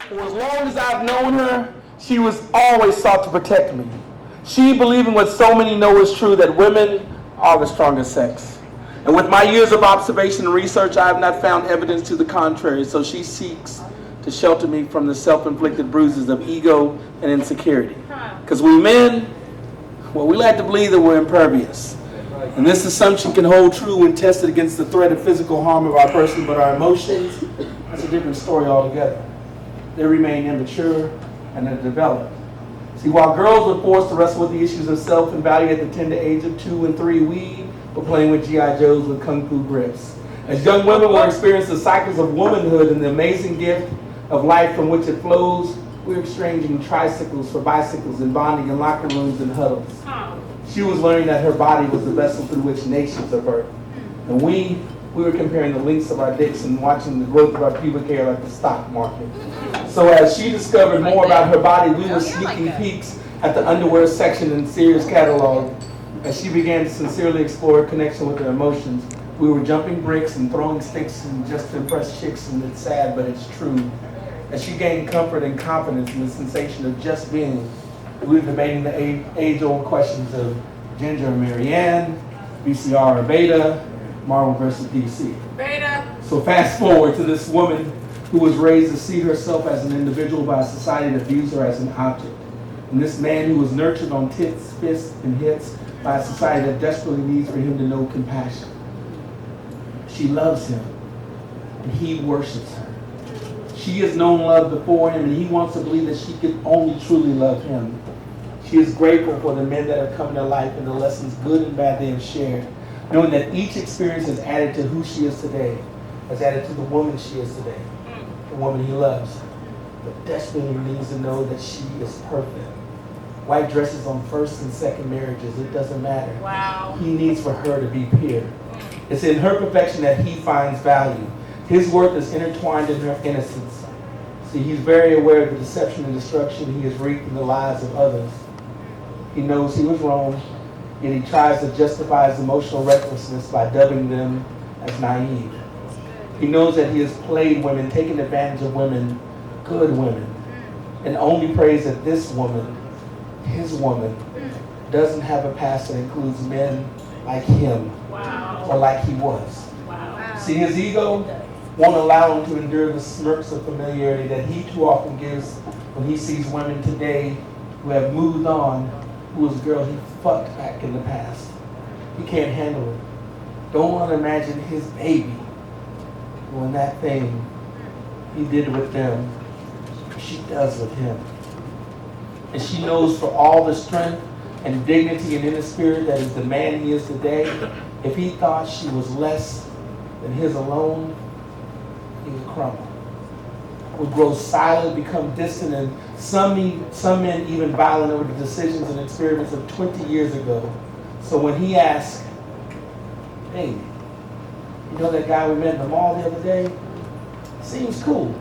For as long as I've known her, she was always sought to protect me. She, believing what so many know is true, that women are the strongest sex. And with my years of observation and research, I have not found evidence to the contrary, so she seeks to shelter me from the self-inflicted bruises of ego and insecurity. Because we men, well, we like to believe that we're impervious. And this assumption can hold true when tested against the threat of physical harm of our person, but our emotions, that's a different story altogether. They remain immature and undeveloped. See, while girls were forced to wrestle with the issues of self and value at the tender age of 2 and 3, we were playing with G.I. Joes with kung fu grips. As young women were experiencing the cycles of womanhood and the amazing gift of life from which it flows, we were exchanging tricycles for bicycles and bonding in locker rooms and huddles. She was learning that her body was the vessel through which nations are birthed. And we were comparing the lengths of our dicks and watching the growth of our pubic hair like the stock market. So as she discovered more about her body, we were sneaking peeks at the underwear section in Sears catalog. As she began to sincerely explore her connection with her emotions, we were jumping bricks and throwing sticks and just to impress chicks, and it's sad, but it's true. As she gained comfort and confidence in the sensation of just being, we were debating the age-old questions of Ginger or Marianne, VCR or Beta, Marvel versus DC. Beta. So fast forward to this woman who was raised to see herself as an individual by a society that views her as an object. And this man who was nurtured on tits, fists, and hits by a society that desperately needs for him to know compassion. She loves him, and he worships her. She has known love before him, and he wants to believe that she could only truly love him. She is grateful for the men that have come in her life and the lessons, good and bad, they have shared, knowing that each experience has added to who she is today, has added to the woman she is today, the woman he loves, but desperately needs to know that she is perfect. White dresses on first and second marriages, it doesn't matter. Wow. He needs for her to be pure. It's in her perfection that he finds value. His worth is intertwined in her innocence. See, he's very aware of the deception and destruction he has wreaked in the lives of others. He knows he was wrong, yet he tries to justify his emotional recklessness by dubbing them as naive. He knows that he has played women, taken advantage of women, good women, and only prays that this woman, his woman, doesn't have a past that includes men like him, or like he was. Wow. See, his ego won't allow him to endure the smirks of familiarity that he too often gives when he sees women today who have moved on, who was a girl he fucked back in the past. He can't handle it. Don't want to imagine his baby doing that thing he did with them, she does with him. And she knows for all the strength and dignity and inner spirit that is the man he is today, if he thought she was less than his alone, he would crumble. Would grow silent, become distant, and some men even violent over the decisions and experiments of 20 years ago. So when he asks, hey, you know that guy we met in the mall the other day? Seems cool.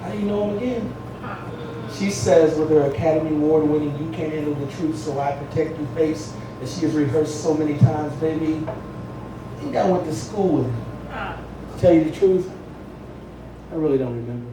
How do you know him again? She says with her Academy Award winning "You Can't Handle the Truth, So I Protect You" face that she has rehearsed so many times, baby, I think I went to school with him. To tell you the truth, I really don't remember.